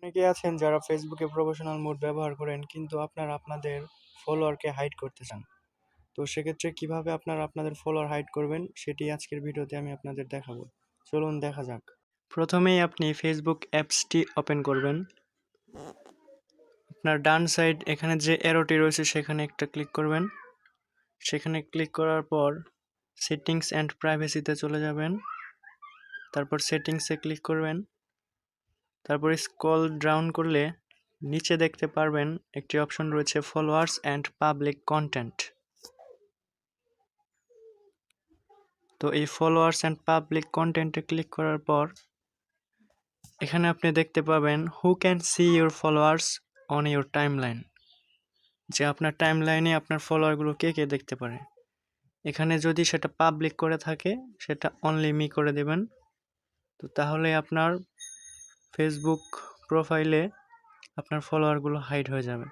অনেকে আছেন যারা ফেসবুকে প্রফেশনাল মোড ব্যবহার করেন কিন্তু আপনারা আপনাদের ফলোয়ারকে হাইড করতে চান। তো সেক্ষেত্রে কিভাবে আপনারা আপনাদের ফলোয়ার হাইড করবেন সেটি আজকের ভিডিওতে আমি আপনাদের দেখাবো। চলুন দেখা যাক। প্রথমেই আপনি ফেসবুক অ্যাপসটি ওপেন করবেন। আপনার ডান সাইড এখানে যে অ্যারোটি রয়েছে সেখানে একটা ক্লিক করবেন। সেখানে ক্লিক করার পর সেটিংস অ্যান্ড প্রাইভেসিতে চলে যাবেন। তারপর সেটিংসে ক্লিক করবেন। তারপর স্ক্রল ডাউন করলে নিচে দেখতে পারবেন একটি অপশন রয়েছে ফলোয়ার্স অ্যান্ড পাবলিক কন্টেন্ট। তো এই ফলোয়ার্স অ্যান্ড পাবলিক কন্টেন্টে ক্লিক করার পর এখানে আপনি দেখতে পাবেন who can see your followers on your timeline, যে আপনার টাইমলাইনে আপনার ফলোয়ারগুলো কে কে দেখতে পারে। এখানে যদি সেটা পাবলিক করে থাকে সেটা অনলি মি করে দেবেন। তো তাহলে আপনার ফেসবুক প্রোফাইলে আপনার ফলোয়ারগুলো হাইড হয়ে যাবে।